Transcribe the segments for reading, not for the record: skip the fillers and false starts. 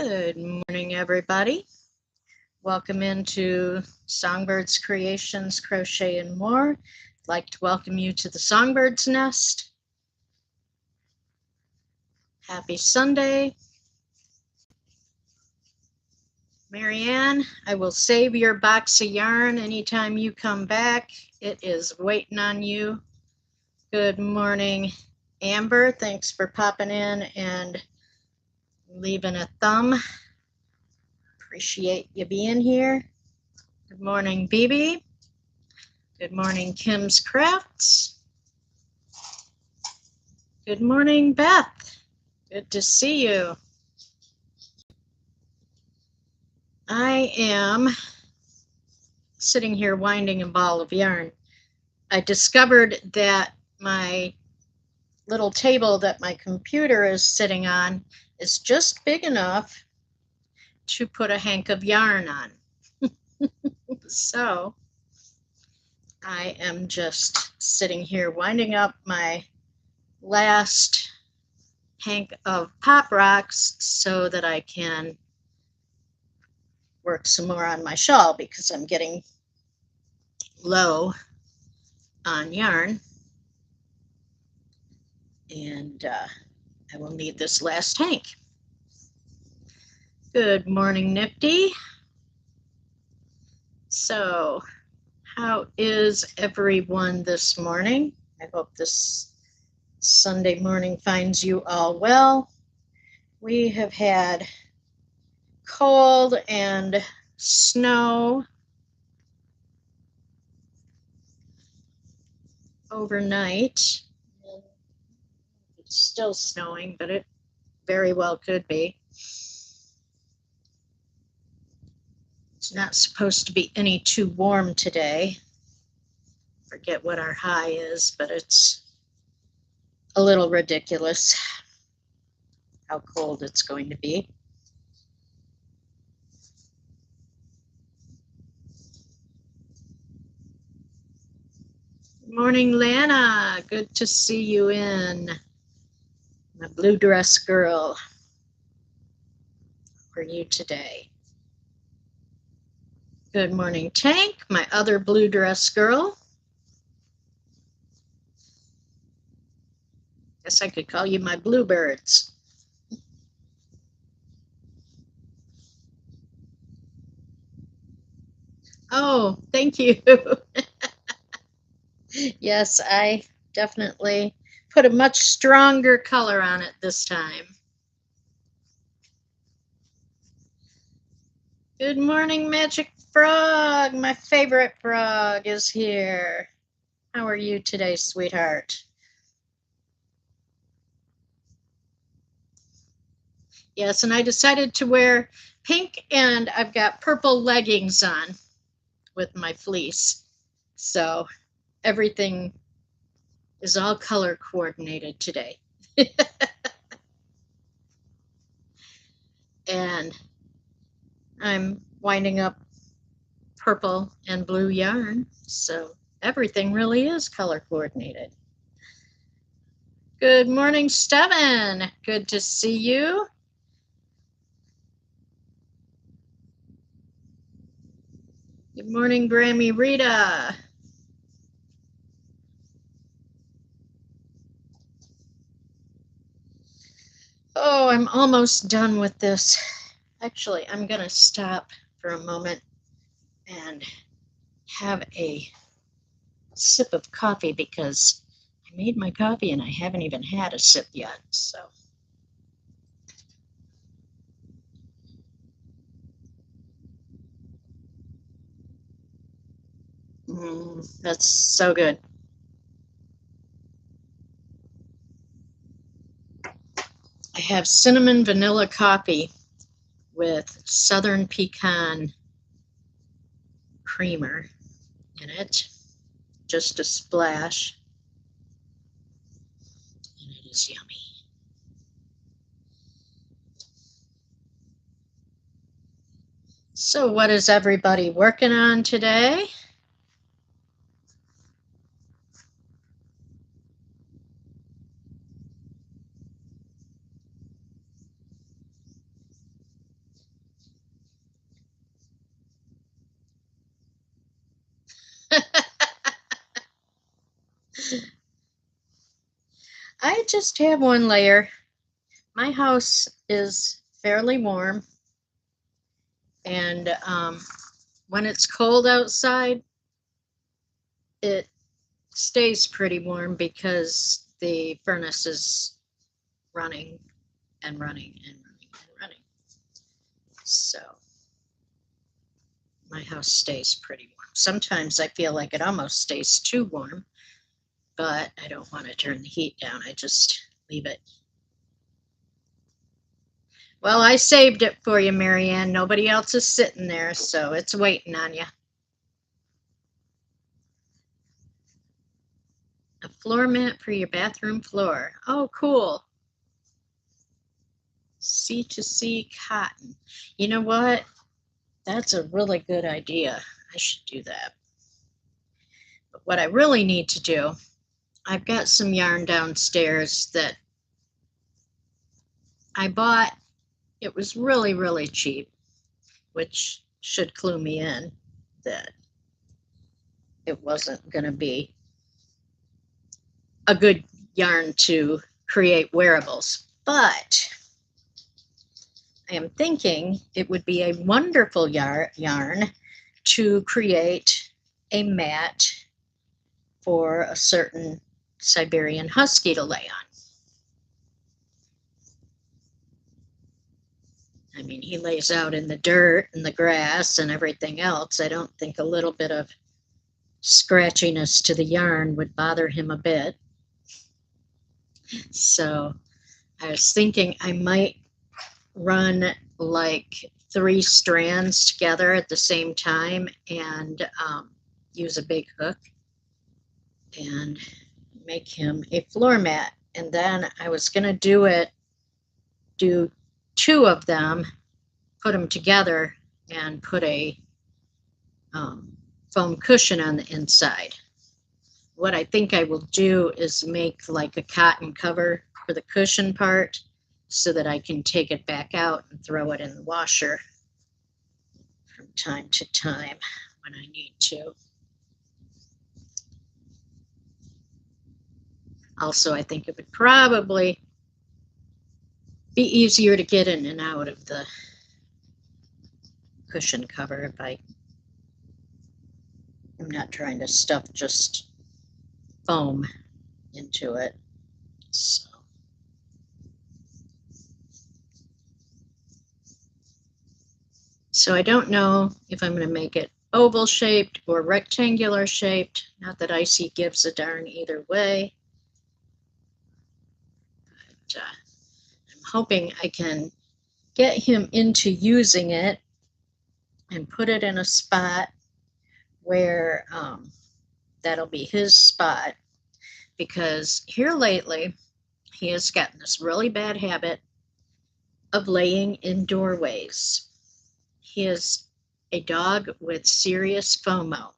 Good morning, everybody. Welcome into Songbirds Creations, Crochet and More. I'd like to welcome you to the Songbirds Nest. Happy Sunday. Marianne, I will save your box of yarn anytime you come back. It is waiting on you. Good morning, Amber. Thanks for popping in and leaving a thumb. Appreciate you being here. Good morning, BB. Good morning, Kim's Crafts. Good morning, Beth. Good to see you. I am sitting here winding a ball of yarn. I discovered that my little table that my computer is sitting on is just big enough to put a hank of yarn on. So I am just sitting here winding up my last hank of pop rocks so that I can work some more on my shawl because I'm getting low on yarn, and I will need this last hank. Good morning, Nifty. So how is everyone this morning? I hope this Sunday morning finds you all well. We have had cold and snow overnight. It's still snowing, but it very well could be. It's not supposed to be any too warm today. Forget what our high is, but it's a little ridiculous how cold it's going to be. Good morning, Lana. Good to see you in. My blue dress girl. For you today. Good morning, Tank, my other blue dress girl. Guess I could call you my bluebirds. Oh, thank you. Yes, I definitely put a much stronger color on it this time. Good morning, Magic Frog. My favorite frog is here. How are you today, sweetheart? Yes, and I decided to wear pink, and I've got purple leggings on with my fleece. So everything is all color coordinated today. And I'm winding up purple and blue yarn, so everything really is color coordinated. Good morning, Steven. Good to see you. Good morning, Grammy Rita. Oh, I'm almost done with this. Actually, I'm going to stop for a moment and have a sip of coffee because I made my coffee and I haven't even had a sip yet. So. That's so good. I have cinnamon vanilla coffee with southern pecan creamer in it, just a splash, and it is yummy. So what is everybody working on today? I just have one layer. My house is fairly warm, and when it's cold outside, it stays pretty warm because the furnace is running and running and running and running. So my house stays pretty warm. Sometimes I feel like it almost stays too warm, but I don't want to turn the heat down. I just leave it. Well, I saved it for you, Marianne. Nobody else is sitting there, so it's waiting on you. A floor mat for your bathroom floor. Oh, cool. C2C cotton. You know what? That's a really good idea. I should do that. But what I really need to do, I've got some yarn downstairs that I bought. It was really, really cheap, which should clue me in that it wasn't going to be a good yarn to create wearables. But I am thinking it would be a wonderful yarn to create a mat for a certain Siberian Husky to lay on. I mean, he lays out in the dirt and the grass and everything else. I don't think a little bit of scratchiness to the yarn would bother him a bit. So I was thinking I might run like 3 strands together at the same time and use a big hook and make him a floor mat. And then I was going to do 2 of them, put them together, and put a foam cushion on the inside. What I think I will do is make like a cotton cover for the cushion part so that I can take it back out and throw it in the washer from time to time when I need to. Also, I think it would probably be easier to get in and out of the cushion cover if I'm not trying to stuff just foam into it. So I don't know if I'm going to make it oval shaped or rectangular shaped. Not that Icy gives a darn either way. But I'm hoping I can get him into using it and put it in a spot where that'll be his spot, because here lately he has gotten this really bad habit of laying in doorways. He is a dog with serious FOMO.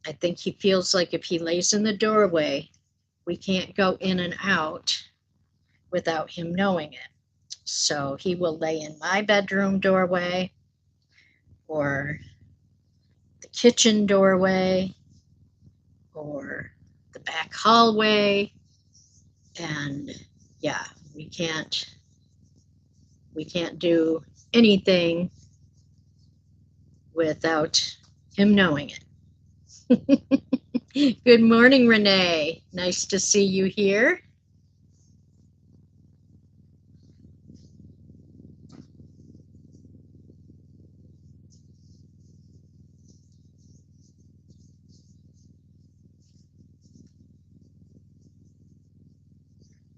I think he feels like if he lays in the doorway, we can't go in and out without him knowing it. So he will lay in my bedroom doorway or the kitchen doorway or the back hallway. And yeah, we can't do anything without him knowing it. Good morning, Renee. Nice to see you here.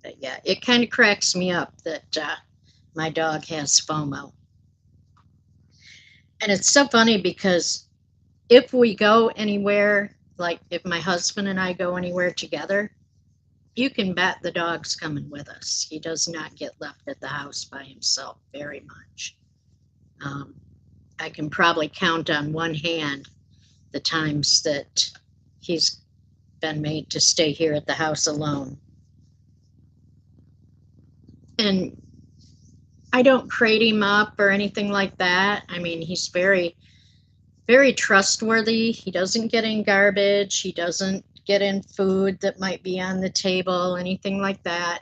But yeah, it kind of cracks me up that my dog has FOMO. And it's so funny because if we go anywhere, like if my husband and I go anywhere together, you can bet the dog's coming with us. He does not get left at the house by himself very much. I can probably count on one hand the times that he's been made to stay here at the house alone. And I don't crate him up or anything like that. I mean, he's very, very trustworthy. He doesn't get in garbage. He doesn't get in food that might be on the table, anything like that.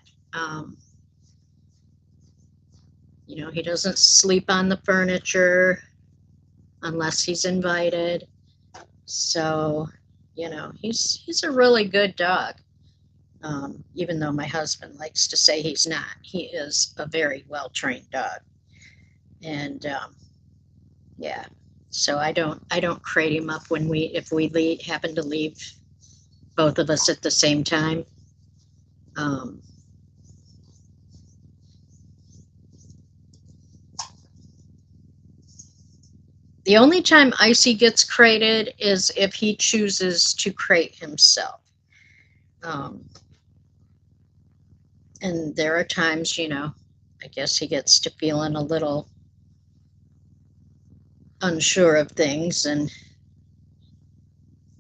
You know, he doesn't sleep on the furniture unless he's invited. So, you know, he's a really good dog. Even though my husband likes to say he's not, he is a very well-trained dog. And yeah, so I don't crate him up when if we happen to leave both of us at the same time. The only time Icy gets crated is if he chooses to crate himself. And there are times, you know, I guess he gets to feeling a little unsure of things and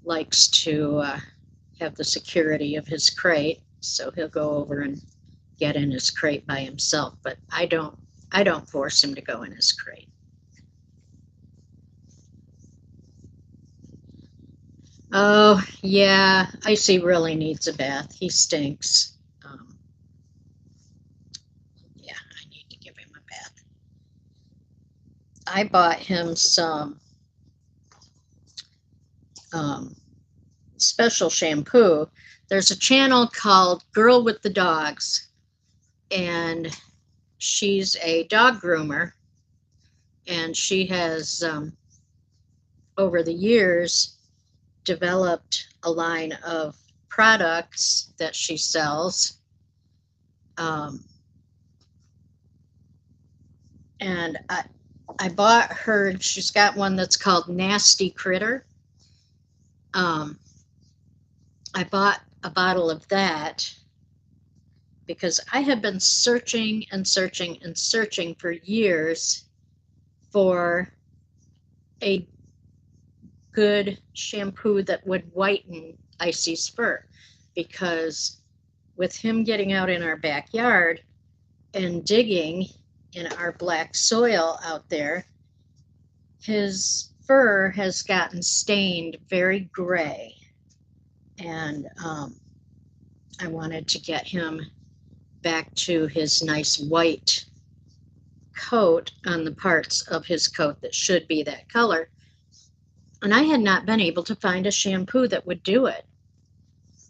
likes to have the security of his crate, so he'll go over and get in his crate by himself. But I don't force him to go in his crate. Oh, yeah, Icy really needs a bath. He stinks. Yeah, I need to give him a bath. I bought him some special shampoo. There's a channel called Girl with the Dogs, and she's a dog groomer, and she has, over the years, developed a line of products that she sells. And I bought her, she's got one that's called Nasty Critter. I bought a bottle of that because I have been searching and searching and searching for years for a good shampoo that would whiten Icy's fur, because with him getting out in our backyard and digging in our black soil out there, his fur has gotten stained very gray, and I wanted to get him back to his nice white coat on the parts of his coat that should be that color. And I had not been able to find a shampoo that would do it.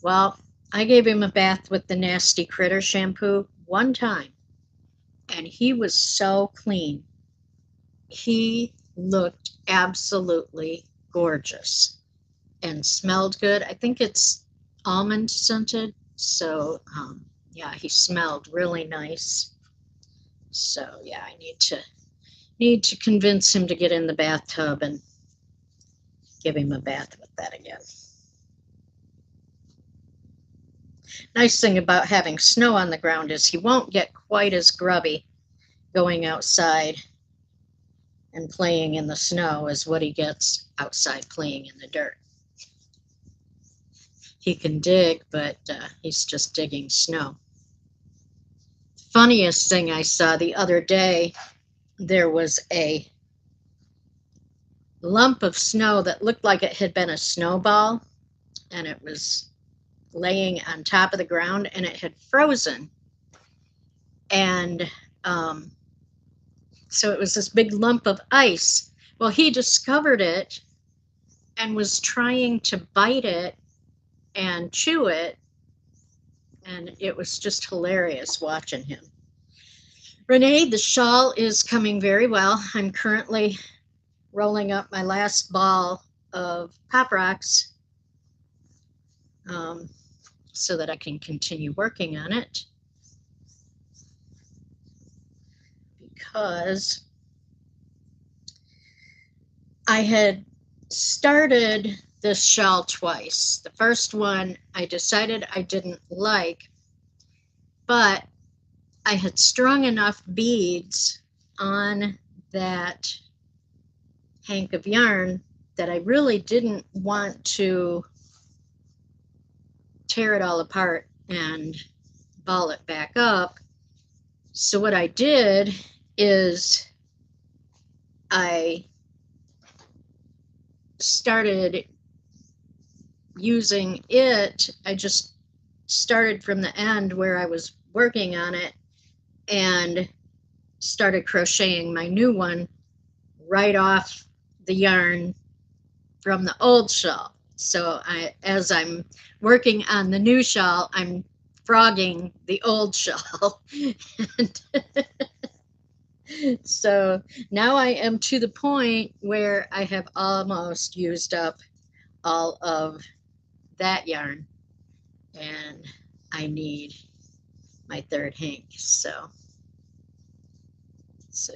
Well, I gave him a bath with the Nasty Critter shampoo one time, and he was so clean. He looked absolutely gorgeous and smelled good. I think it's almond scented. So, yeah, he smelled really nice. So, yeah, I need to convince him to get in the bathtub and give him a bath with that again. Nice thing about having snow on the ground is he won't get quite as grubby going outside and playing in the snow as what he gets outside playing in the dirt. He can dig, but he's just digging snow. Funniest thing I saw the other day, there was a lump of snow that looked like it had been a snowball, and it was laying on top of the ground, and it had frozen. And so it was this big lump of ice. Well, he discovered it and was trying to bite it and chew it, and it was just hilarious watching him. Renee, the shawl is coming very well. I'm currently rolling up my last ball of Pop Rocks so that I can continue working on it, because I had started this shawl twice. The first one I decided I didn't like, but I had strung enough beads on that hank of yarn that I really didn't want to tear it all apart and ball it back up. So what I did is I started using it, I just started from the end where I was working on it and started crocheting my new one right off the yarn from the old shawl. So as I'm working on the new shawl, I'm frogging the old shawl. And so now I am to the point where I have almost used up all of that yarn, and I need my third hank. So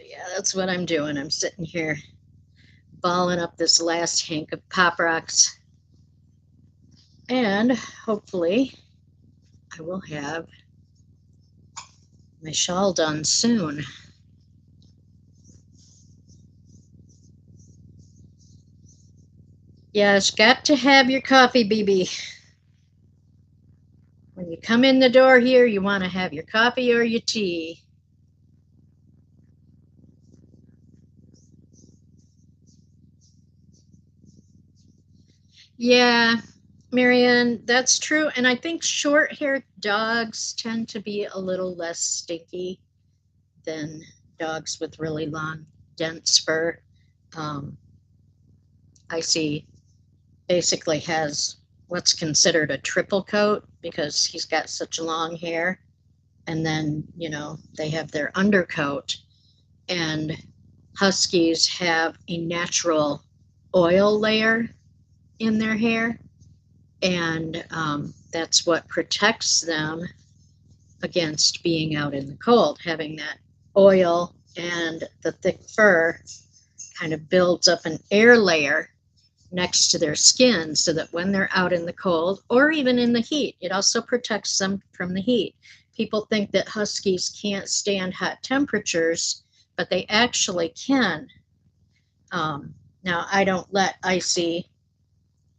yeah, that's what I'm doing. I'm sitting here balling up this last hank of Pop Rocks, and hopefully I will have my shawl done soon. Yes, got to have your coffee, BB. When you come in the door here, you want to have your coffee or your tea. Yeah, Marianne, that's true. And I think short-haired dogs tend to be a little less stinky than dogs with really long, dense fur. Um, Icy basically has what's considered a triple coat because he's got such long hair. And then, they have their undercoat. And Huskies have a natural oil layer in their hair. And that's what protects them against being out in the cold. Having that oil and the thick fur kind of builds up an air layer next to their skin so that when they're out in the cold or even in the heat, it also protects them from the heat. People think that Huskies can't stand hot temperatures, but they actually can. Now, I don't let Icy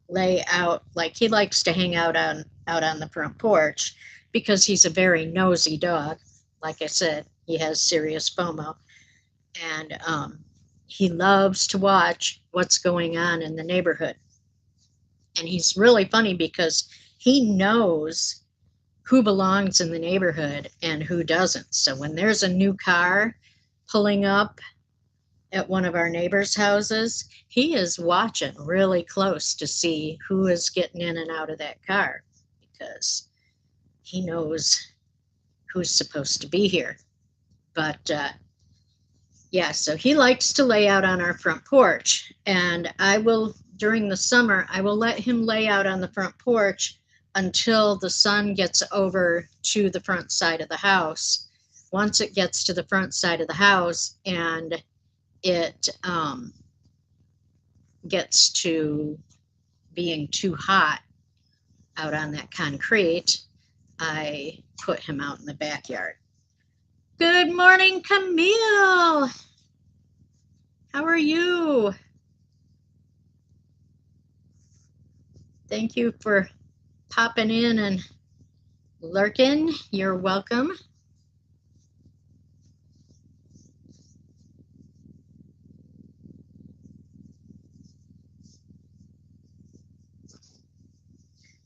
lay out, like he likes to hang out on the front porch because he's a very nosy dog. Like I said, he has serious FOMO, and he loves to watch what's going on in the neighborhood. And he's really funny because he knows who belongs in the neighborhood and who doesn't. So when there's a new car pulling up at one of our neighbors' houses, he is watching really close to see who is getting in and out of that car because he knows who's supposed to be here. But yeah, so he likes to lay out on our front porch, and during the summer, I will let him lay out on the front porch until the sun gets over to the front side of the house. Once it gets to the front side of the house and it gets to being too hot out on that concrete, I put him out in the backyard. Good morning, Camille. How are you? Thank you for popping in and lurking. You're welcome.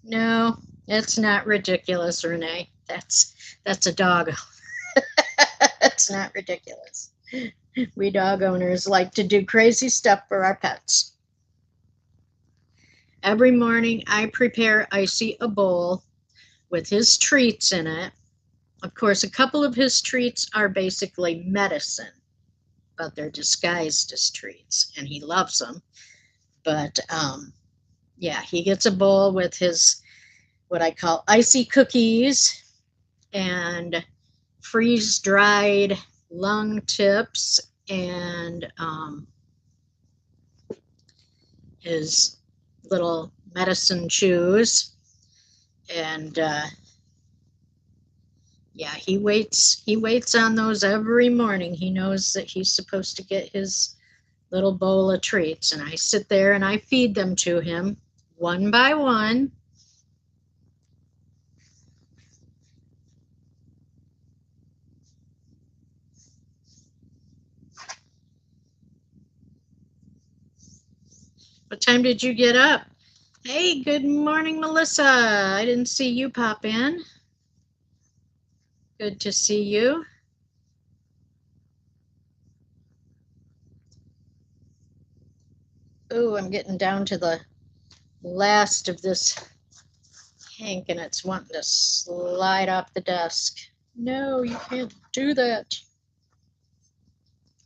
No, it's not ridiculous, Renee. That's a dog. It's not ridiculous. We dog owners like to do crazy stuff for our pets. Every morning I prepare Icy a bowl with his treats in it. Of course, a couple of his treats are basically medicine, but they're disguised as treats, and he loves them. But yeah, he gets a bowl with his what I call icy cookies and freeze-dried lung tips and his little medicine chews. And yeah, he waits on those every morning. He knows that he's supposed to get his little bowl of treats, and I sit there and I feed them to him one by one. What time did you get up? Hey, good morning, Melissa. I didn't see you pop in. Good to see you. Oh, I'm getting down to the last of this hank and it's wanting to slide off the desk. No, you can't do that.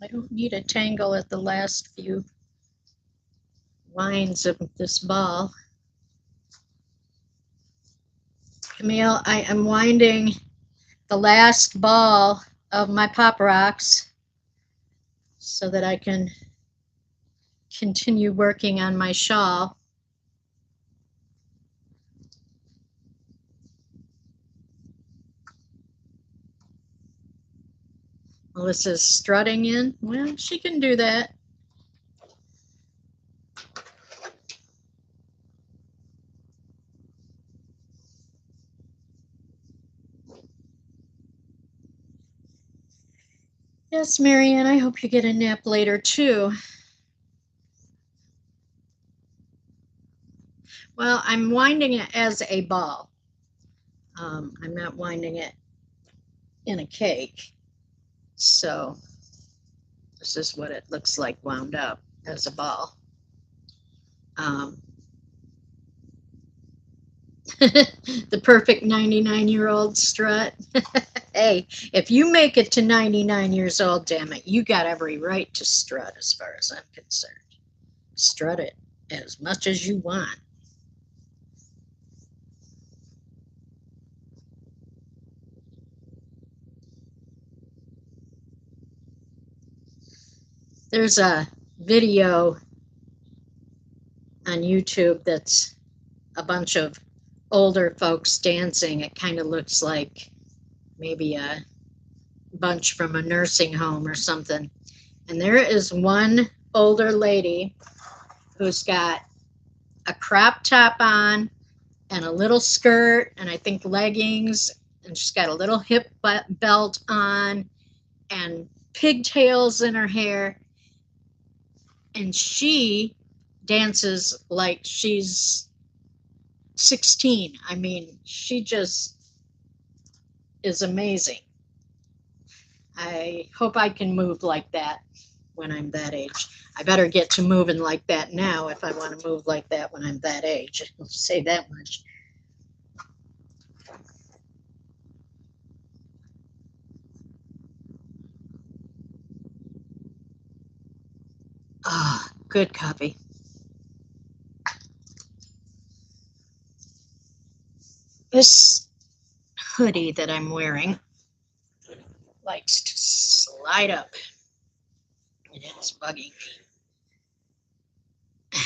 I don't need a tangle at the last few lines of this ball. Camille, I am winding the last ball of my Pop Rocks so that I can continue working on my shawl. Melissa's strutting in. Well, she can do that. Yes, Marianne, I hope you get a nap later too. Well, I'm winding it as a ball. I'm not winding it in a cake. So this is what it looks like wound up as a ball. The perfect 99-year-old strut. Hey, if you make it to 99 years old, damn it, you got every right to strut as far as I'm concerned. Strut it as much as you want. There's a video on YouTube that's a bunch of older folks dancing. It kind of looks like maybe a bunch from a nursing home or something. And there is one older lady who's got a crop top on and a little skirt and I think leggings, and she's got a little hip belt on and pigtails in her hair, and she dances like she's 16. I mean, she just is amazing. I hope I can move like that when I'm that age. I better get to moving like that now if I want to move like that when I'm that age. I'll say that much. Ah, good copy. This hoodie that I'm wearing likes to slide up, and it's bugging me.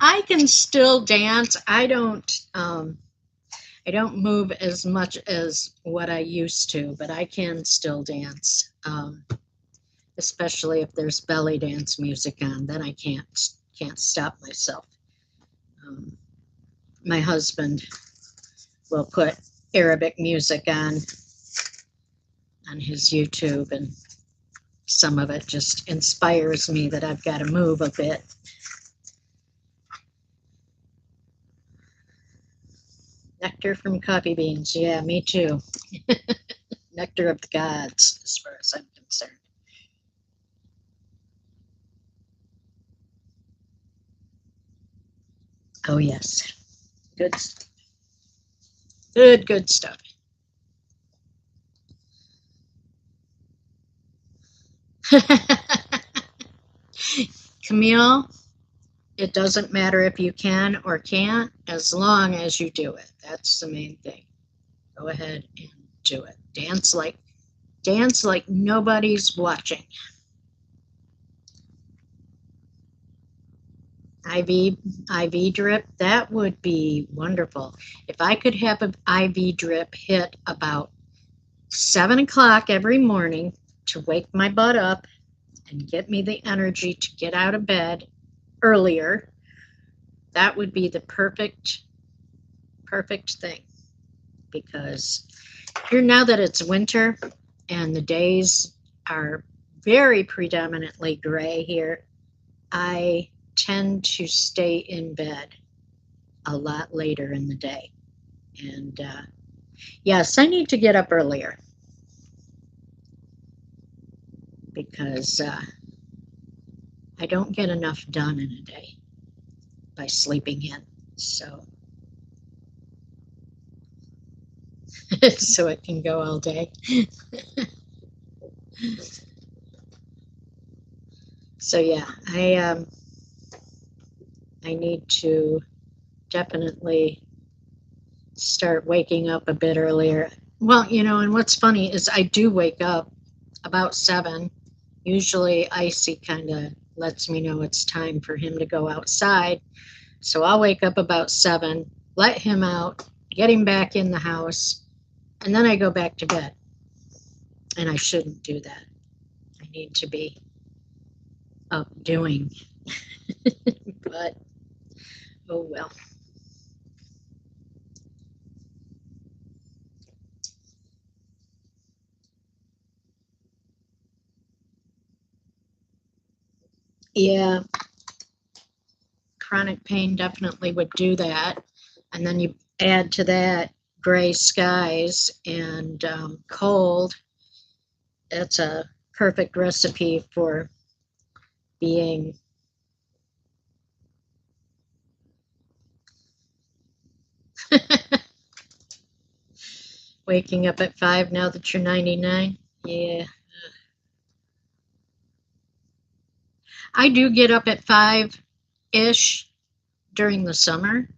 I can still dance. I don't move as much as what I used to, but I can still dance. Especially if there's belly dance music on, then I can't stop myself. My husband will put Arabic music on his YouTube, and some of it just inspires me that I've got to move a bit. Nectar from coffee beans. Yeah, me too. Nectar of the gods, as far as I'm concerned. Oh, yes. Good stuff. Good stuff. Camille, it doesn't matter if you can or can't, as long as you do it. That's the main thing. Go ahead and do it. Dance like nobody's watching. IV drip, that would be wonderful. If I could have an IV drip hit about 7 o'clock every morning to wake my butt up and get me the energy to get out of bed earlier, that would be the perfect thing. Because here, now that it's winter and the days are very predominantly gray here, I tend to stay in bed a lot later in the day. And yes, I need to get up earlier because I don't get enough done in a day by sleeping in. So, so it can go all day. So yeah, I need to definitely start waking up a bit earlier. Well, you know, and what's funny is I do wake up about 7. Usually Icy kind of lets me know it's time for him to go outside. So I'll wake up about 7, let him out, get him back in the house, and then I go back to bed. And I shouldn't do that. I need to be up doing. But oh well. Yeah, chronic pain definitely would do that. And then you add to that gray skies and cold. It's a perfect recipe for being waking up at 5 now that you're 99. Yeah. I do get up at 5-ish during the summer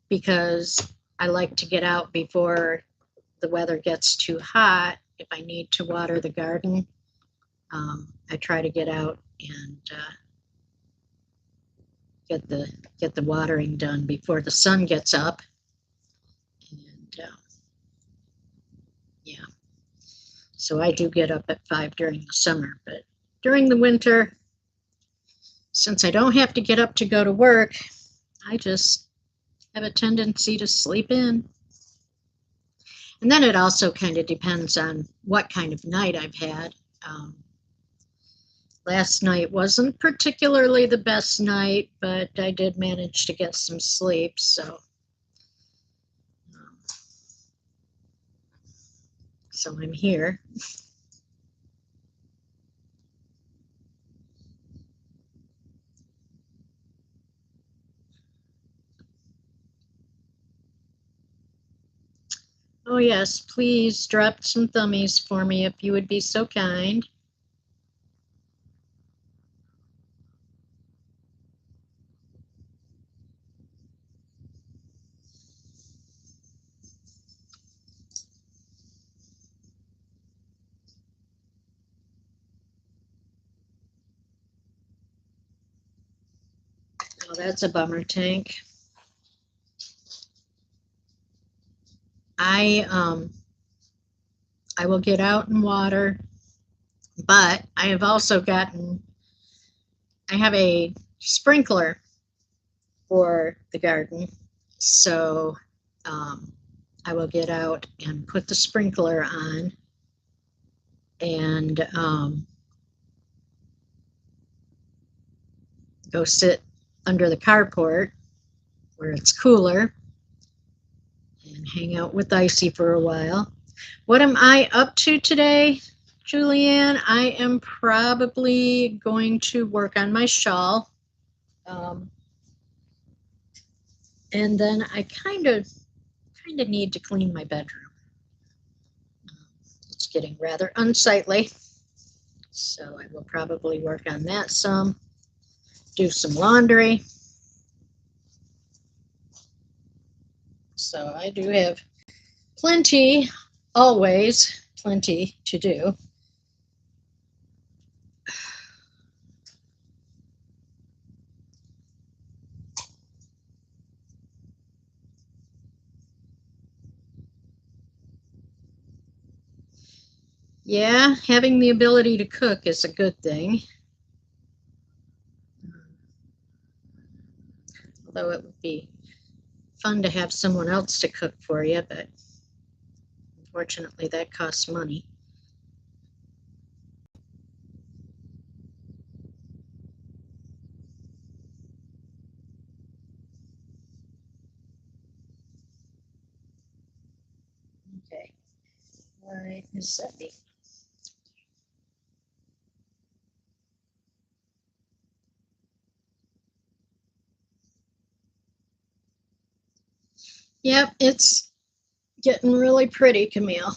because I like to get out before the weather gets too hot. If I need to water the garden, I try to get out and get the watering done before the sun gets up. And yeah, so I do get up at 5 during the summer, but during the winter, since I don't have to get up to go to work, I just have a tendency to sleep in. And then it also kind of depends on what kind of night I've had. Last night wasn't particularly the best night, but I did manage to get some sleep, so I'm here. Oh yes, please drop some thummies for me if you would be so kind. Oh, that's a bummer, Tank. I will get out and water, but I have also I have a sprinkler for the garden, so I will get out and put the sprinkler on and go sit under the carport where it's cooler and hang out with Icy for a while. What am I up to today, Julianne? I am probably going to work on my shawl. And then I kind of need to clean my bedroom. It's getting rather unsightly. So I will probably work on that some, do some laundry. So I do have plenty, always plenty to do. Yeah, having the ability to cook is a good thing. Although it would be fun to have someone else to cook for you, but unfortunately that costs money. Okay, why is that being? Yep, it's getting really pretty, Camille.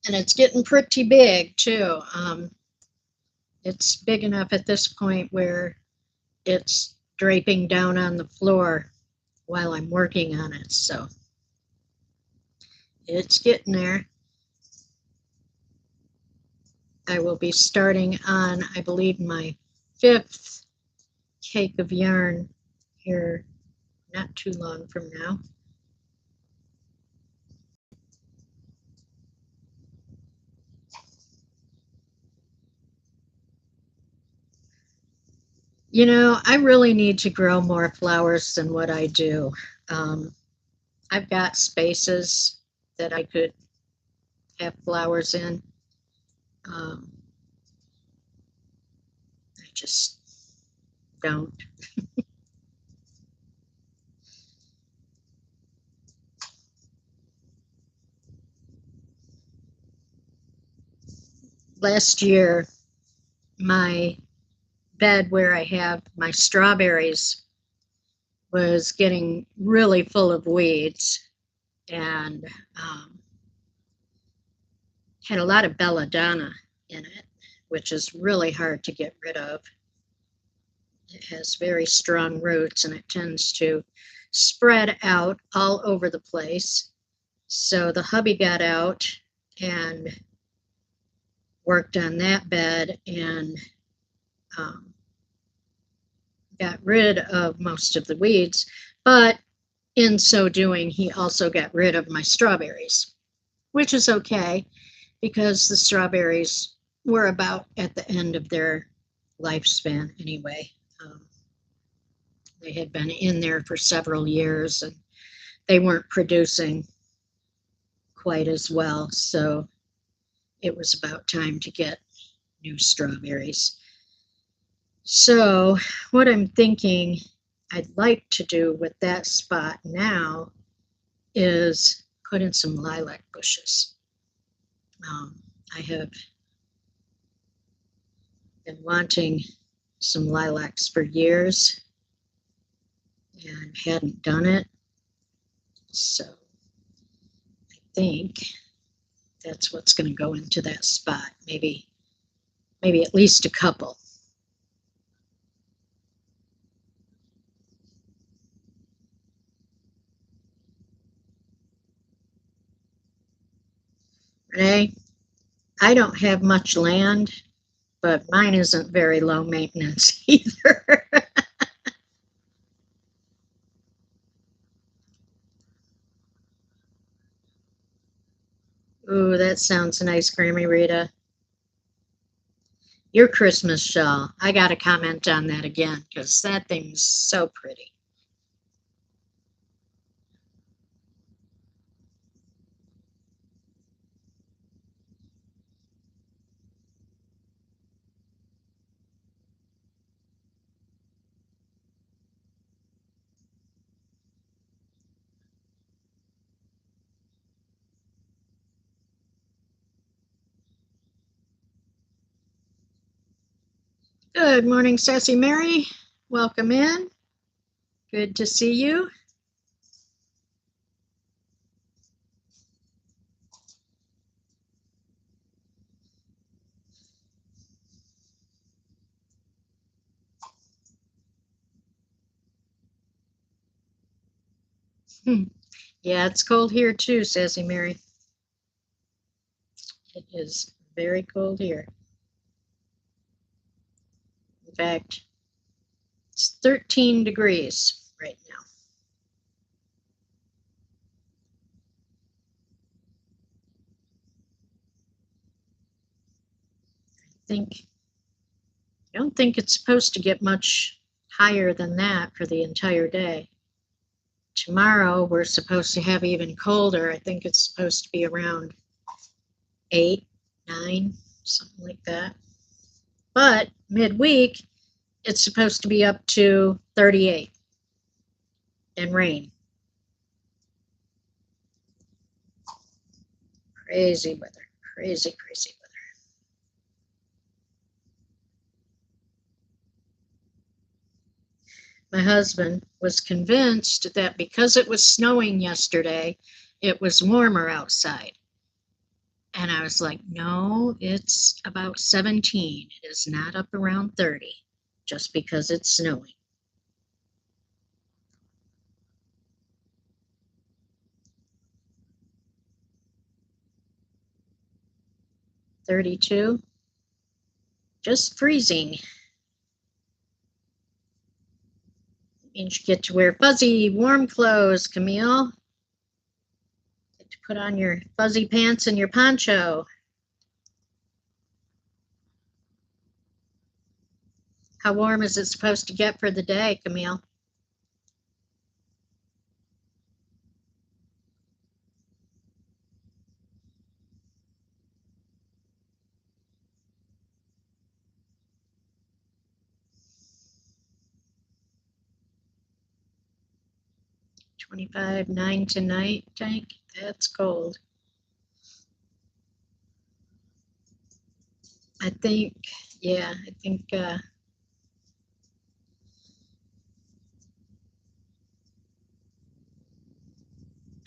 And it's getting pretty big too. It's big enough at this point where it's draping down on the floor while I'm working on it. So it's getting there. I will be starting on, I believe, my 5th cake of yarn here not too long from now. You know, I really need to grow more flowers than what I do. Um, I've got spaces that I could have flowers in. Um, I just don't. Last year, my bed where I have my strawberries was getting really full of weeds and had a lot of belladonna in it, which is really hard to get rid of. It has very strong roots and it tends to spread out all over the place. So the hubby got out and worked on that bed and um, got rid of most of the weeds, but in so doing, he also got rid of my strawberries, which is okay because the strawberries were about at the end of their lifespan anyway. They had been in there for several years and they weren't producing quite as well, so it was about time to get new strawberries. So, what I'm thinking I'd like to do with that spot now is put in some lilac bushes. I have been wanting some lilacs for years and hadn't done it. So I think that's what's going to go into that spot. Maybe at least a couple. Renee, I don't have much land, but mine isn't very low maintenance either. Ooh, that sounds nice, Grammy Rita. Your Christmas shawl. I got to comment on that again because that thing's so pretty. Good morning, Sassy Mary. Welcome in. Good to see you. Yeah, it's cold here too, Sassy Mary. It is very cold here. In fact, it's 13 degrees right now. I don't think it's supposed to get much higher than that for the entire day. Tomorrow we're supposed to have even colder. I think it's supposed to be around 8, 9, something like that. But midweek, it's supposed to be up to 38 and rain. Crazy weather, crazy, crazy weather. My husband was convinced that because it was snowing yesterday, it was warmer outside. And I was like, no, it's about 17. It is not up around 30 just because it's snowing. $32, just freezing. Means you get to wear fuzzy, warm clothes, Camille. Get to put on your fuzzy pants and your poncho. How warm is it supposed to get for the day, Camille? $25, 9 tonight, Tank. That's cold. I think, yeah, I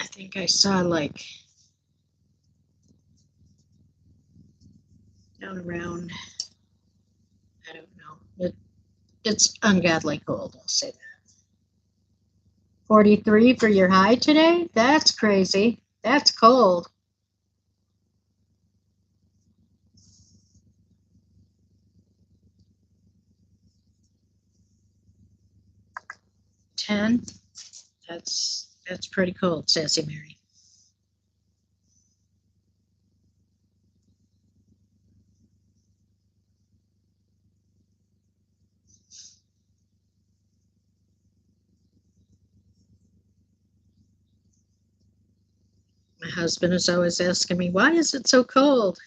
think I saw like down around, I don't know. It's ungodly cold, I'll say that. 43 for your high today? That's crazy. That's cold. $10. That's pretty cold, Sassy Mary. My husband is always asking me, why is it so cold?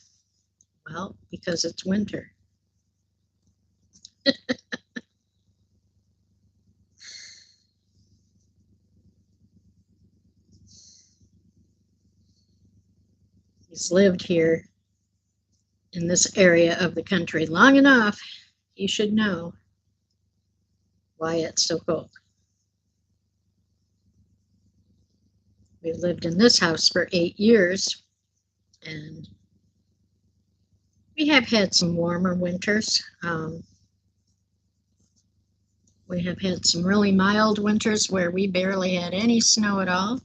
Well, because it's winter. He's lived here in this area of the country long enough. He should know why it's so cold. We've lived in this house for 8 years, and we have had some warmer winters. We have had some really mild winters where we barely had any snow at all.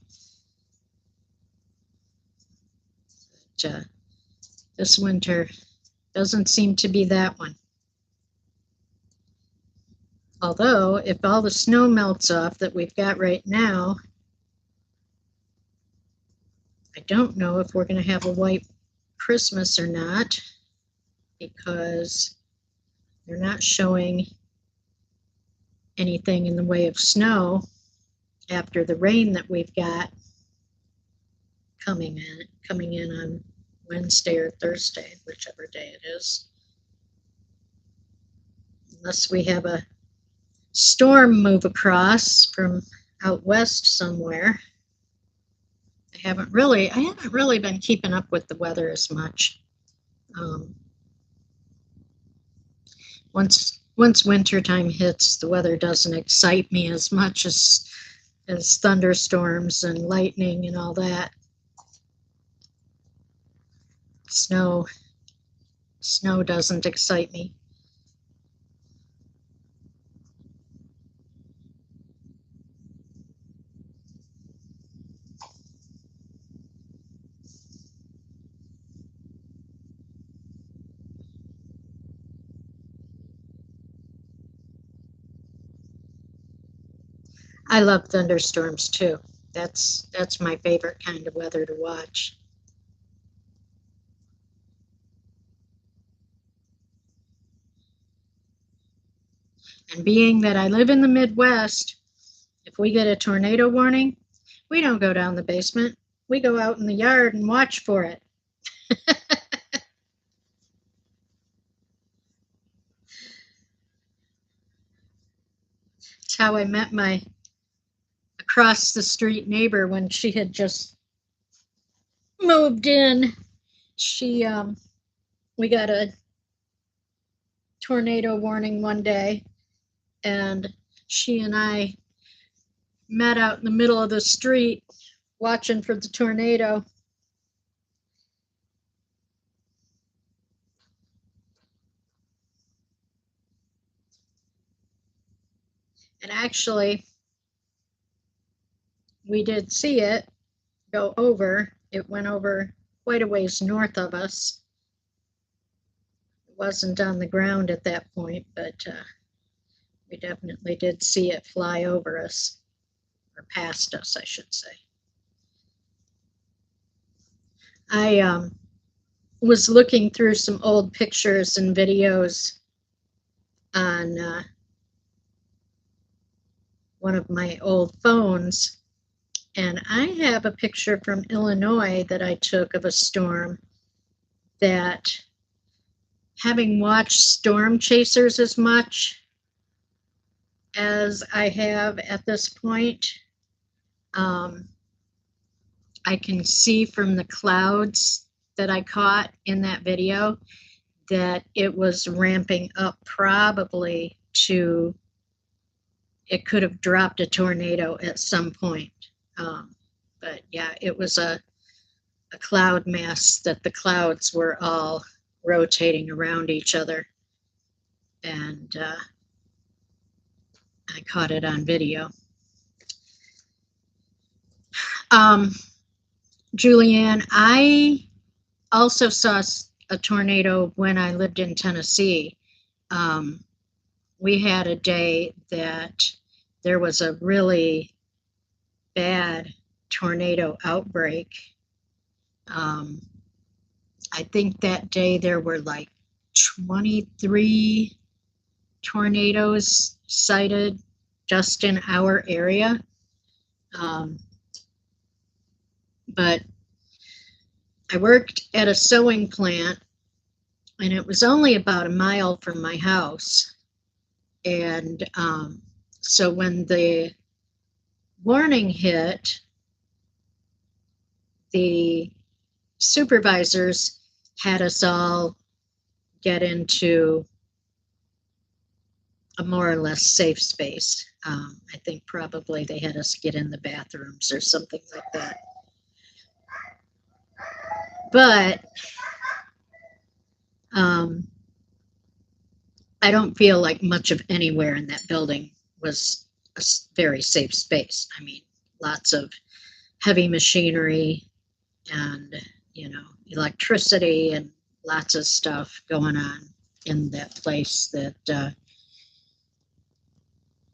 But, this winter doesn't seem to be that one. Although, if all the snow melts off that we've got right now, I don't know if we're going to have a white Christmas or not, because they're not showing anything in the way of snow after the rain that we've got coming in on Wednesday or Thursday, whichever day it is. Unless we have a storm move across from out west somewhere. I haven't really been keeping up with the weather as much. Once wintertime hits, the weather doesn't excite me as much as thunderstorms and lightning and all that. Snow doesn't excite me. I love thunderstorms too. That's my favorite kind of weather to watch. And being that I live in the Midwest, if we get a tornado warning, we don't go down the basement. We go out in the yard and watch for it. It's how I met my across the street neighbor when she had just moved in, we got a tornado warning one day, and she and I met out in the middle of the street watching for the tornado. And actually, we did see it go over. It went over quite a ways north of us. It wasn't on the ground at that point, but we definitely did see it fly over us, or past us, I should say. I was looking through some old pictures and videos on one of my old phones, and I have a picture from Illinois that I took of a storm that, having watched Storm Chasers as much as I have at this point, I can see from the clouds that I caught in that video that it was ramping up probably to, it could have dropped a tornado at some point. But yeah, it was a cloud mass that the clouds were all rotating around each other. And I caught it on video. Julianne, I also saw a tornado when I lived in Tennessee. We had a day that there was a really bad tornado outbreak. I think that day there were like 23 tornadoes sighted just in our area. But I worked at a sewing plant, and it was only about a mile from my house. And so when the warning hit, the supervisors had us all get into a more or less safe space. I think probably they had us get in the bathrooms or something like that. But I don't feel like much of anywhere in that building was a very safe space. I mean, lots of heavy machinery and, electricity and lots of stuff going on in that place that,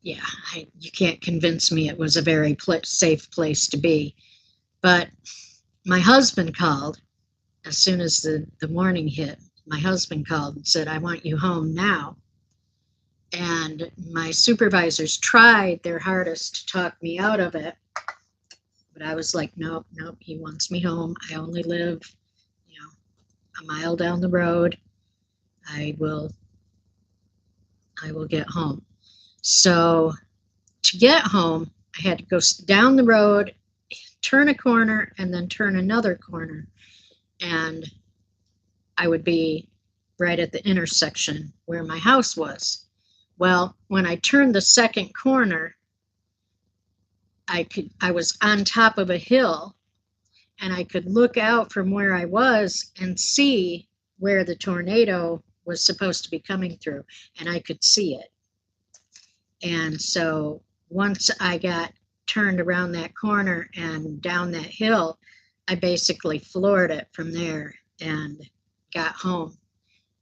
you can't convince me it was a very safe place to be. But my husband called as soon as the warning hit. My husband called and said, "I want you home now." And my supervisors tried their hardest to talk me out of it. But I was like, nope, he wants me home. I only live, a mile down the road. I will get home. So to get home, I had to go down the road, turn a corner, and then turn another corner. And I would be right at the intersection where my house was. Well, when I turned the second corner, I was on top of a hill, and I could look out from where I was and see where the tornado was supposed to be coming through, and I could see it. And so once I got turned around that corner and down that hill, I basically floored it from there and got home.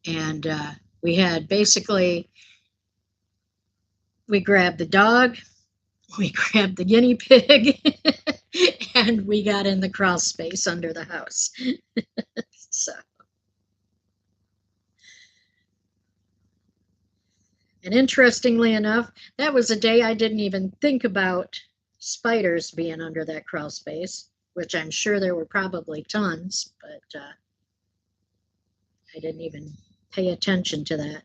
And we grabbed the dog, we grabbed the guinea pig, and we got in the crawl space under the house. So. And interestingly enough, that was a day I didn't even think about spiders being under that crawl space, which I'm sure there were probably tons, but I didn't even pay attention to that.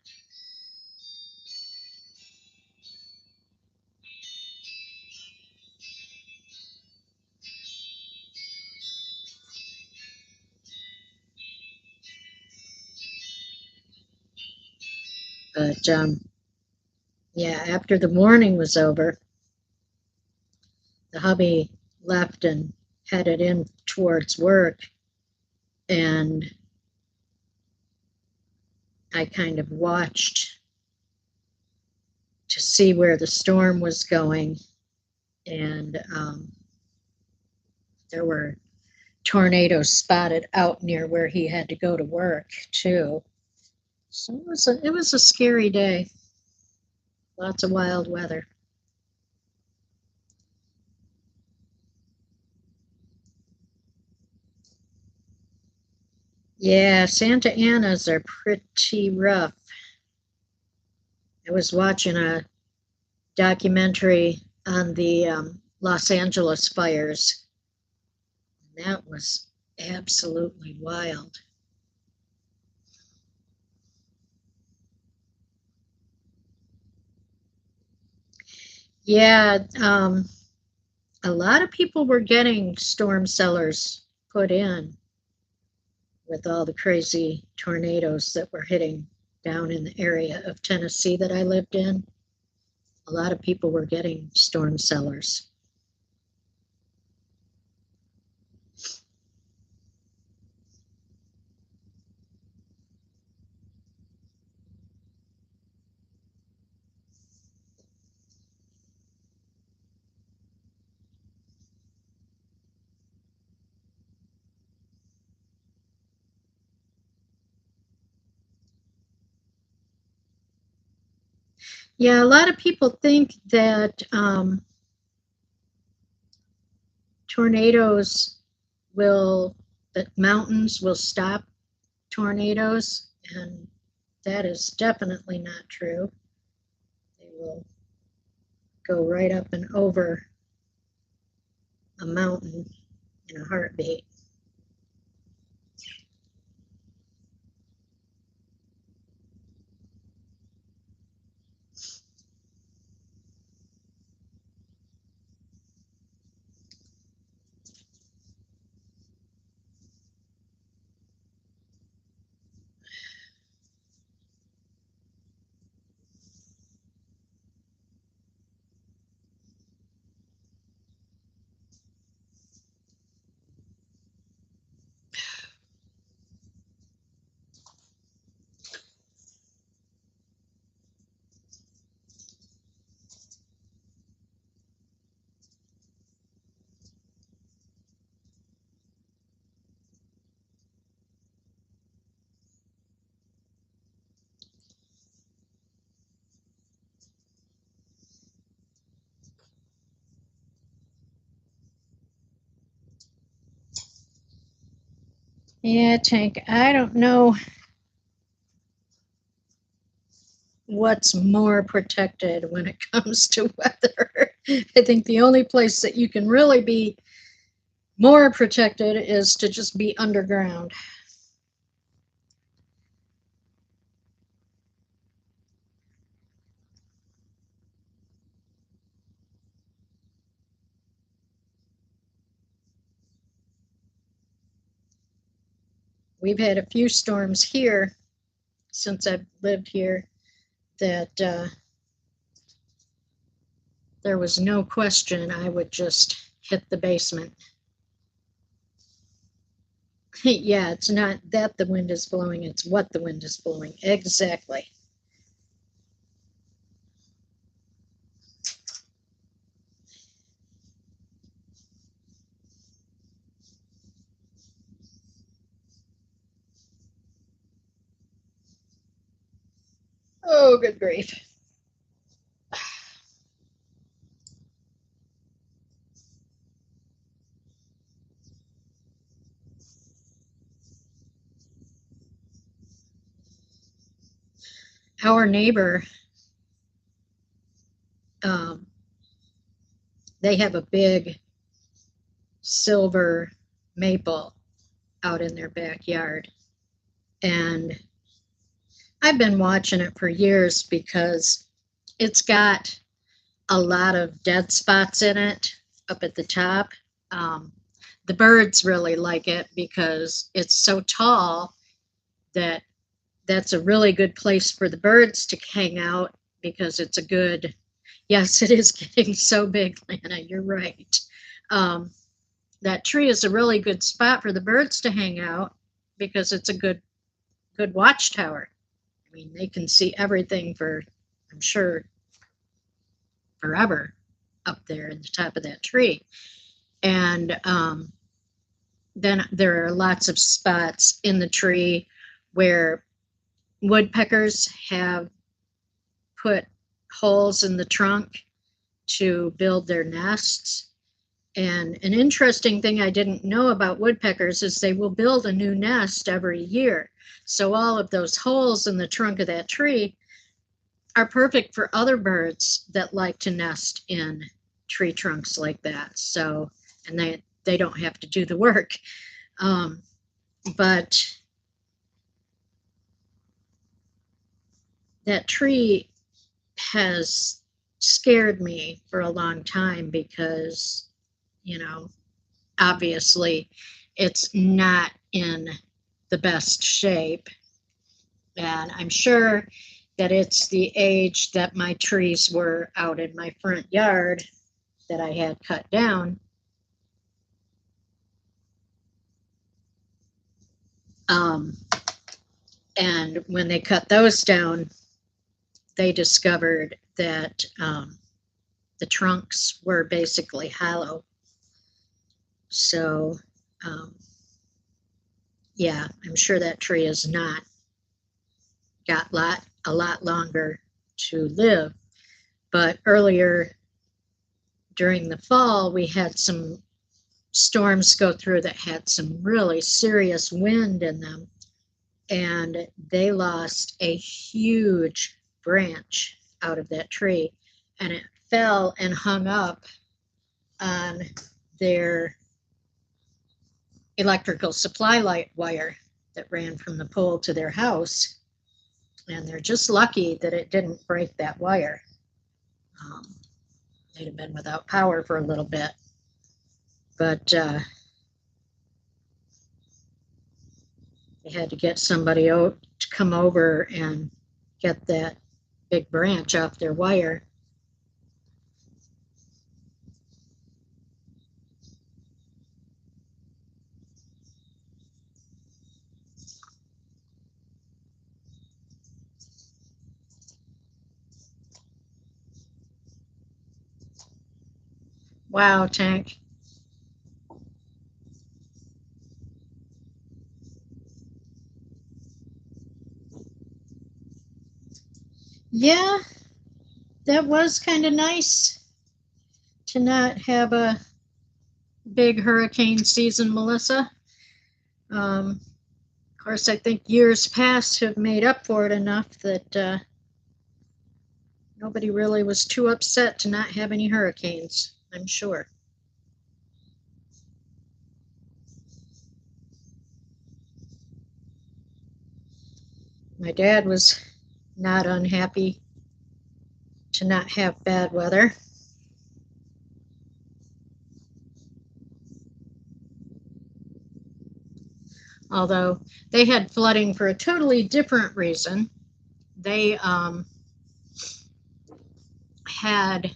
But yeah, after the warning was over, the hubby left and headed in towards work, and I kind of watched to see where the storm was going, and there were tornadoes spotted out near where he had to go to work too. So it was a scary day. Lots of wild weather. Yeah, Santa Anas are pretty rough. I was watching a documentary on the Los Angeles fires. That was absolutely wild. Yeah, a lot of people were getting storm cellars put in with all the crazy tornadoes that were hitting down in the area of Tennessee that I lived in. A lot of people were getting storm cellars. Yeah, a lot of people think that tornadoes will, that mountains will stop tornadoes, and that is definitely not true. They will go right up and over a mountain in a heartbeat. Yeah, Tank, I don't know what's more protected when it comes to weather. I think the only place that you can really be more protected is to just be underground. We've had a few storms here since I've lived here that there was no question I would just hit the basement. Yeah, it's not that the wind is blowing, it's what the wind is blowing. Exactly. Oh, good grief. Our neighbor, um, they have a big silver maple out in their backyard. And I've been watching it for years because it's got a lot of dead spots in it up at the top. Um, the birds really like it because it's so tall that that's a really good place for the birds to hang out because it's a good, yes, it is getting so big, Lana, you're right. That tree is a really good spot for the birds to hang out because it's a good watchtower. I mean, they can see everything for, I'm sure, forever up there at the top of that tree. And then there are lots of spots in the tree where woodpeckers have put holes in the trunk to build their nests. And an interesting thing I didn't know about woodpeckers is they will build a new nest every year. So all of those holes in the trunk of that tree are perfect for other birds that like to nest in tree trunks like that. So, and they don't have to do the work. But that tree has scared me for a long time because, obviously it's not in the best shape. And I'm sure that it's the age that my trees were out in my front yard that I had cut down. And when they cut those down, they discovered that the trunks were basically hollow. So, yeah, I'm sure that tree has not got a lot longer to live. But earlier during the fall, we had some storms go through that had some really serious wind in them, and they lost a huge branch out of that tree, and it fell and hung up on their electrical supply light wire that ran from the pole to their house. And they're just lucky that it didn't break that wire. They'd have been without power for a little bit. But they had to get somebody to come over and get that big branch off their wire. Wow, Tank. Yeah, that was kind of nice to not have a big hurricane season, Melissa. Of course, I think years past have made up for it enough that nobody really was too upset to not have any hurricanes, I'm sure. My dad was not unhappy to not have bad weather. Although they had flooding for a totally different reason. They had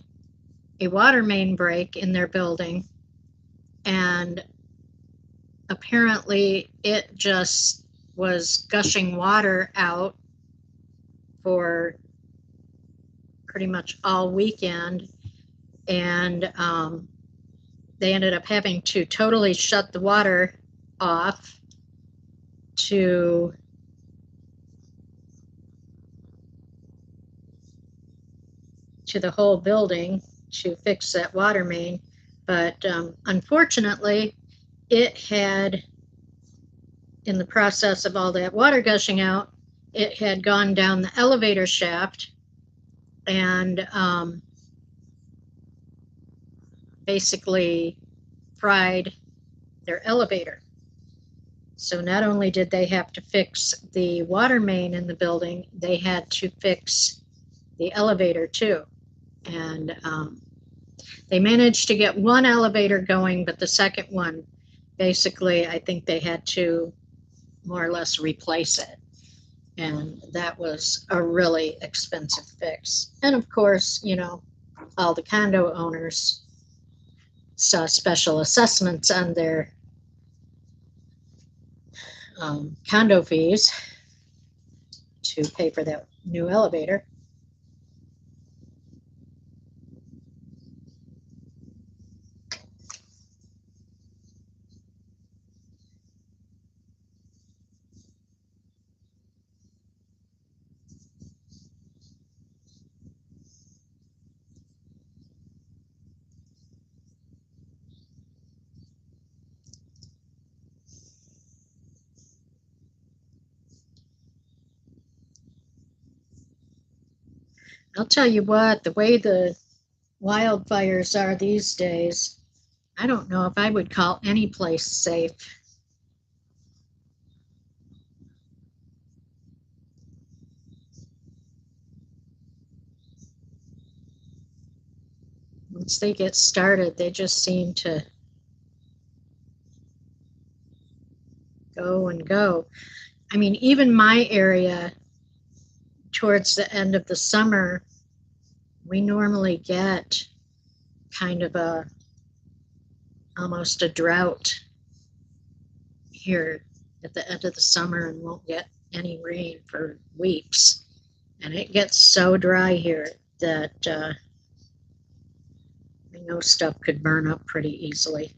a water main break in their building, and apparently it just was gushing water out for pretty much all weekend, and they ended up having to totally shut the water off to the whole building to fix that water main. But unfortunately, it had, in the process of all that water gushing out, it had gone down the elevator shaft and basically fried their elevator. So not only did they have to fix the water main in the building, they had to fix the elevator too. And they managed to get one elevator going, but the second one, basically, I think they had to more or less replace it. And that was a really expensive fix. And of course, you know, all the condo owners saw special assessments on their condo fees to pay for that new elevator. I'll tell you what, the way the wildfires are these days, I don't know if I would call any place safe. Once they get started, they just seem to go and go. I mean, even my area, towards the end of the summer, we normally get kind of a almost a drought here at the end of the summer and won't get any rain for weeks. And it gets so dry here that I know stuff could burn up pretty easily.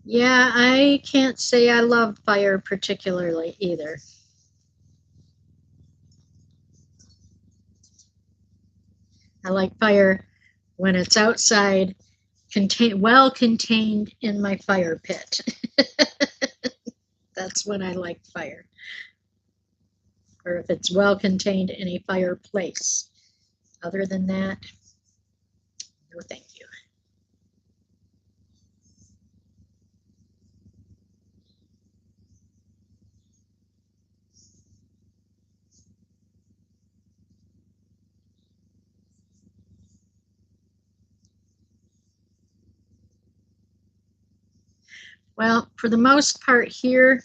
Yeah, I can't say I love fire particularly either. I like fire when it's outside, well contained in my fire pit. That's when I like fire. Or if it's well contained in a fireplace. Other than that, no thank you. Well, for the most part here,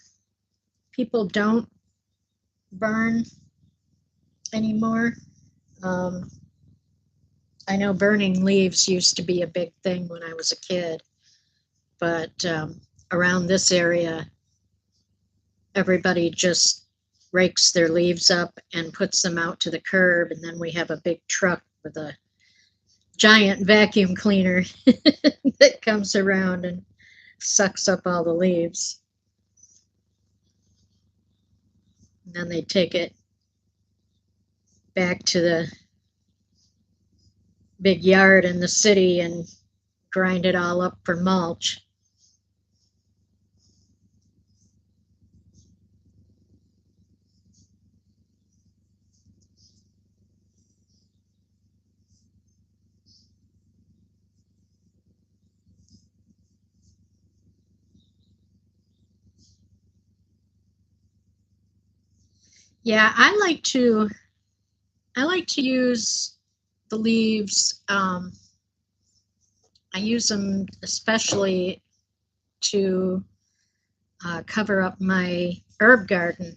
people don't burn anymore. Um, I know burning leaves used to be a big thing when I was a kid, but around this area, everybody just rakes their leaves up and puts them out to the curb, and then we have a big truck with a giant vacuum cleaner that comes around and sucks up all the leaves. And then they take it back to the big yard in the city and grind it all up for mulch. Yeah, I like to use the leaves. I use them especially to cover up my herb garden.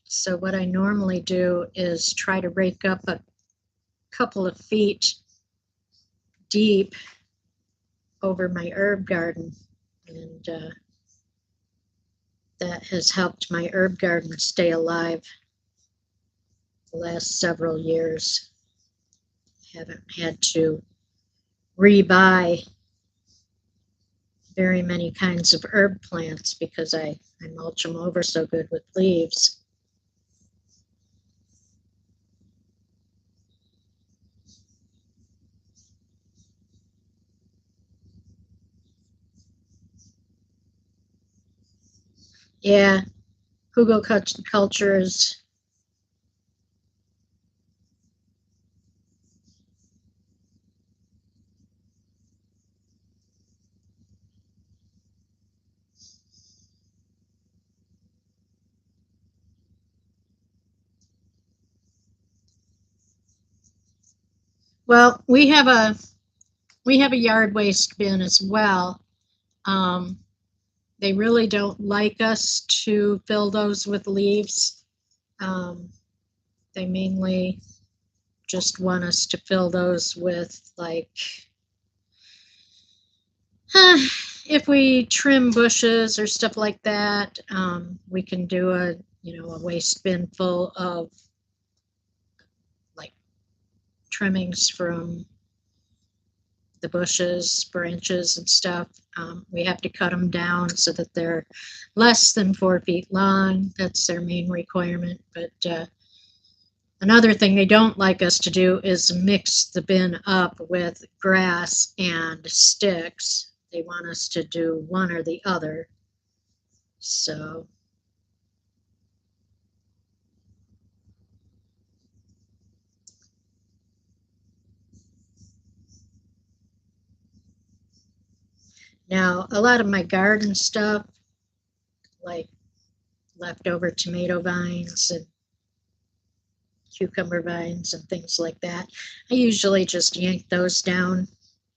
So what I normally do is try to rake up a couple of feet deep over my herb garden, and that has helped my herb garden stay alive the last several years. Haven't had to rebuy very many kinds of herb plants because I mulch them over so good with leaves. Yeah, hugelkultur is, well, we have We have a yard waste bin as well. They really don't like us to fill those with leaves. They mainly just want us to fill those with, like, if we trim bushes or stuff like that, we can do a waste bin full of like trimmings from the bushes, branches and stuff. We have to cut them down so that they're less than 4 feet long. That's their main requirement. But another thing they don't like us to do is mix the bin up with grass and sticks. They want us to do one or the other. So now a lot of my garden stuff, like leftover tomato vines and cucumber vines and things like that, I usually just yank those down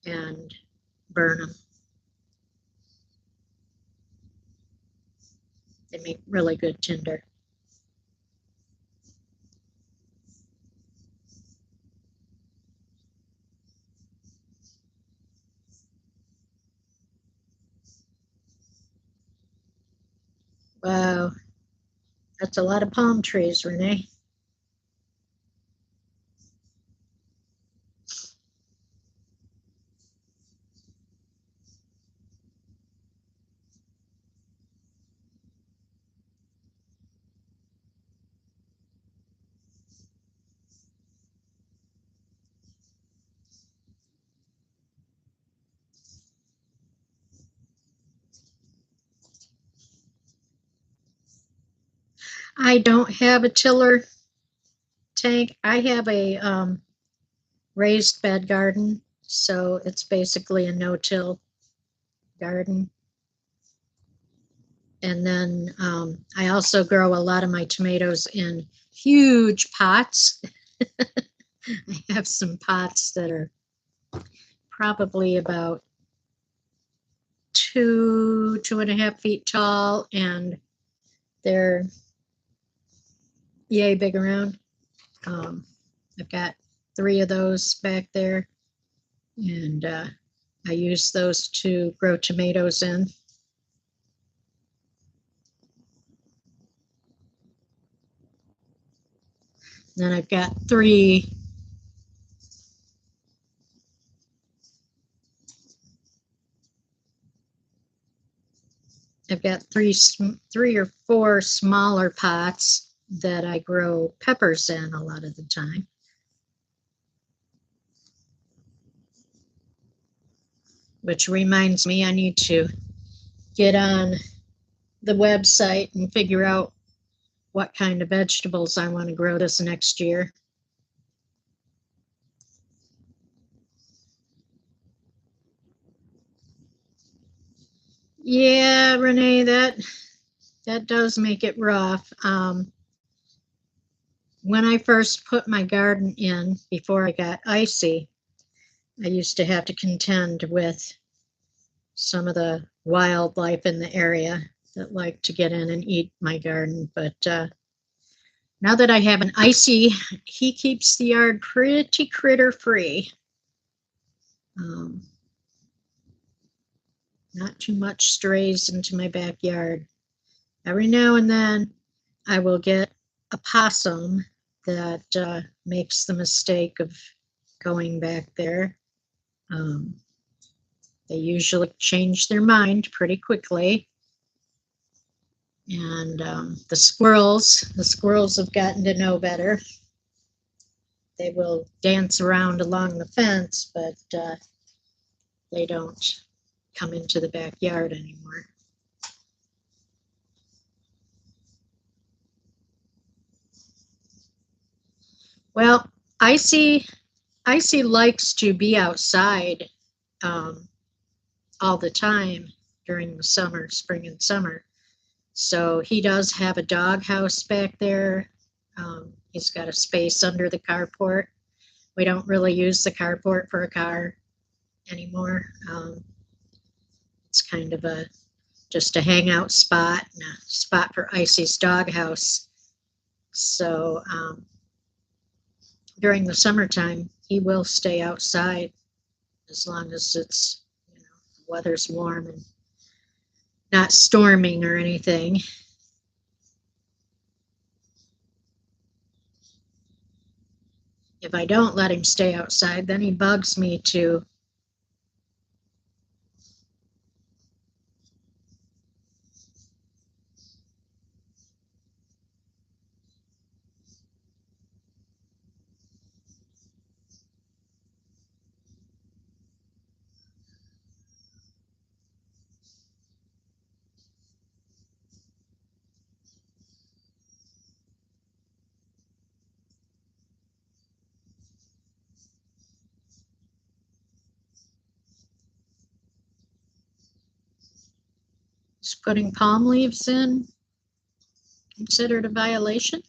and burn them. They make really good tinder. Wow, that's a lot of palm trees, Renee. I don't have a tiller tank. I have a raised bed garden, so it's basically a no-till garden. And then I also grow a lot of my tomatoes in huge pots. I have some pots that are probably about 2.5 feet tall, and they're yay big around. I've got 3 of those back there, and I use those to grow tomatoes in. Then I've got 3 3 or 4 smaller pots that I grow peppers in a lot of the time. Which reminds me, I need to get on the website and figure out what kind of vegetables I want to grow this next year. Yeah, Renee, that does make it rough. When I first put my garden in, before I got icy, I used to have to contend with some of the wildlife in the area that like to get in and eat my garden. But now that I have an icy, he keeps the yard pretty critter free. Not too much strays into my backyard. Every now and then I will get a possum that makes the mistake of going back there. They usually change their mind pretty quickly. And the squirrels have gotten to know better. They will dance around along the fence, but they don't come into the backyard anymore. Well, Icy likes to be outside all the time during the summer, spring and summer. So he does have a dog house back there. He's got a space under the carport. We don't really use the carport for a car. anymore. It's kind of just a hangout spot and a spot for Icy's doghouse. So during the summertime, he will stay outside as long as it's, the weather's warm and not storming or anything. If I don't let him stay outside, then he bugs me to just putting palm leaves in considered a violation.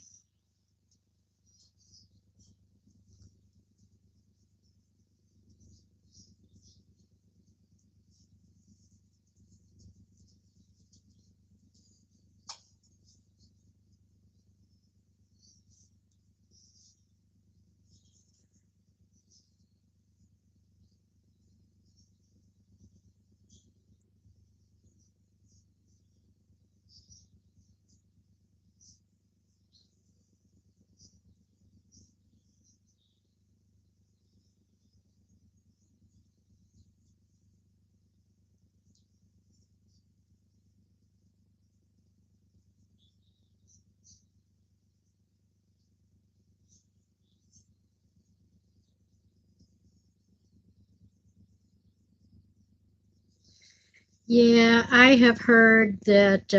Yeah, I have heard that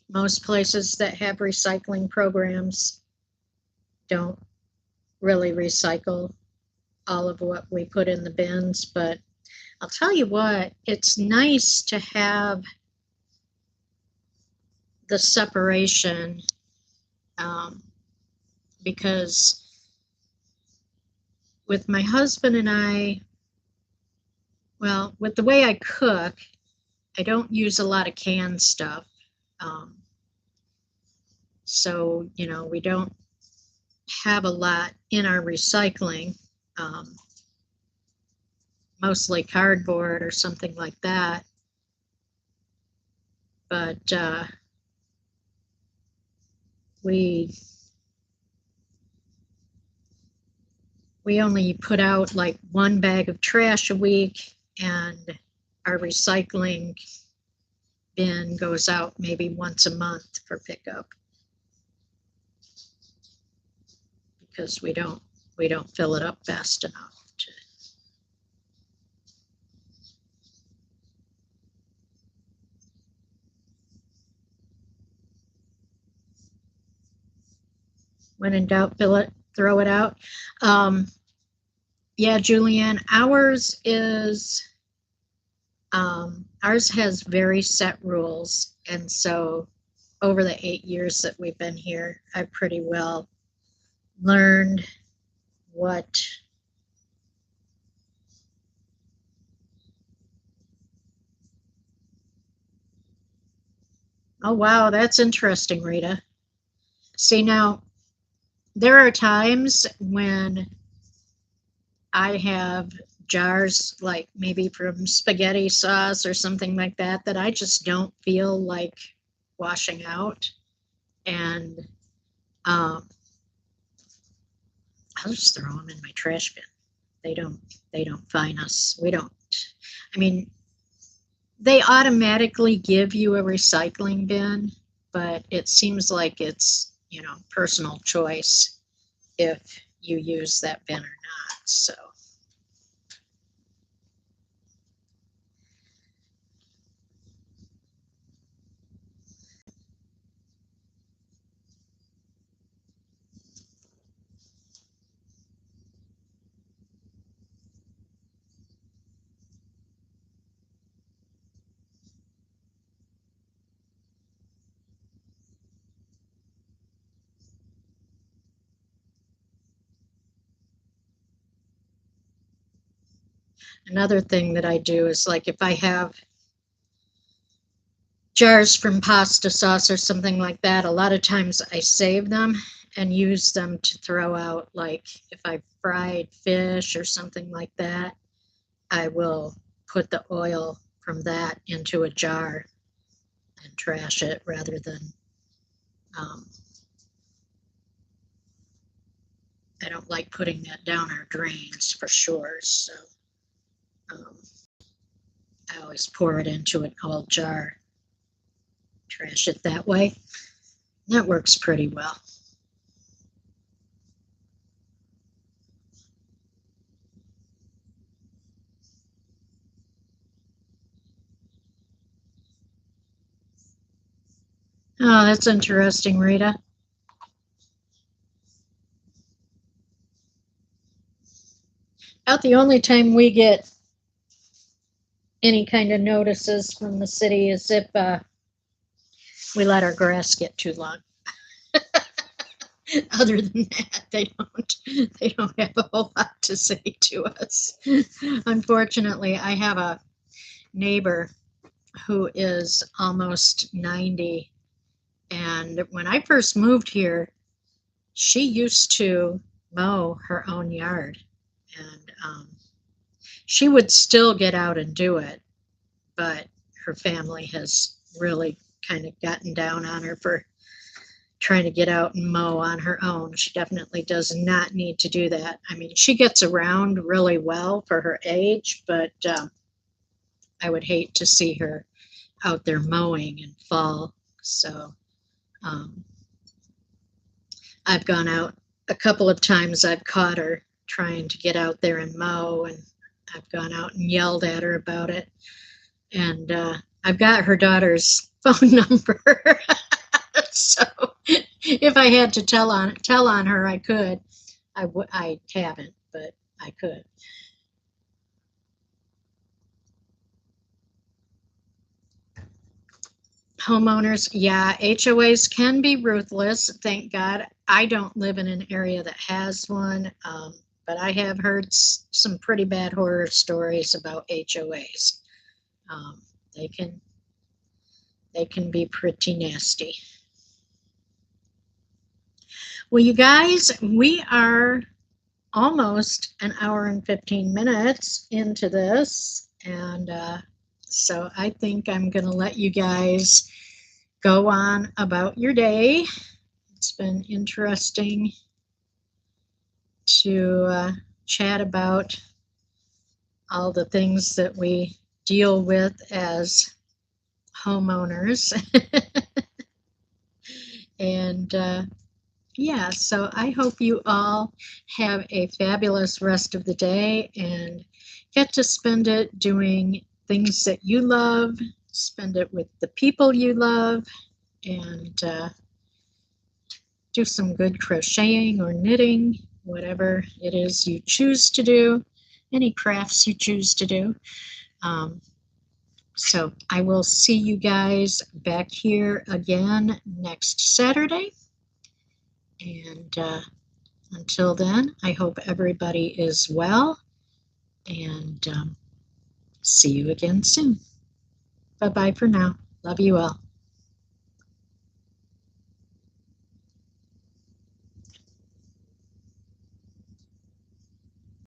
most places that have recycling programs don't really recycle all of what we put in the bins, but I'll tell you what, it's nice to have the separation um, because with my husband and I, well, with the way I cook, I don't use a lot of canned stuff. Um, so, we don't have a lot in our recycling, um, mostly cardboard or something like that. But we we only put out like one bag of trash a week, and our recycling bin goes out maybe once a month for pickup because we don't fill it up fast enough to, when in doubt, fill it, throw it out. Yeah, Julianne, ours has very set rules, and so over the 8 years that we've been here, I've pretty well learned what. Oh, wow, that's interesting, Rita. See, now, there are times when I have jars like maybe from spaghetti sauce or something like that that I just don't feel like washing out. And um, I'll just throw them in my trash bin. They don't they don't fine us. We don't. I mean, they automatically give you a recycling bin, but it seems like it's, personal choice if you use that bin or not. So, Another thing that I do is, like, if I have jars from pasta sauce or something like that, a lot of times I save them and use them to throw out. Like if I fried fish or something like that, I will put the oil from that into a jar and trash it rather than, I don't like putting that down our drains for sure. So I always pour it into an old jar, trash it that way. That works pretty well. Oh, that's interesting, Rita. About the only time we get any kind of notices from the city is if we let our grass get too long. Other than that, they don't have a whole lot to say to us. Unfortunately, I have a neighbor who is almost 90, and when I first moved here, she used to mow her own yard, and she would still get out and do it, but her family has really kind of gotten down on her for trying to get out and mow on her own. She definitely does not need to do that. I mean, she gets around really well for her age, but I would hate to see her out there mowing and fall. So I've gone out a couple of times. I've caught her trying to get out there and mow, and I've gone out and yelled at her about it. And I've got her daughter's phone number. So if I had to tell on her, I could. I haven't, but I could. Homeowners, yeah, HOAs can be ruthless. Thank God I don't live in an area that has one, but I have heard some pretty bad horror stories about HOAs. They can be pretty nasty. Well, you guys, we are almost an hour and 15 minutes into this, and so I think I'm going to let you guys go on about your day. It's been interesting to chat about all the things that we deal with as homeowners. And yeah, so I hope you all have a fabulous rest of the day and get to spend it doing things that you love, spend it with the people you love, and do some good crocheting or knitting, whatever it is you choose to do, any crafts you choose to do. So I will see you guys back here again next Saturday. And until then, I hope everybody is well, and see you again soon. Bye-bye for now. Love you all.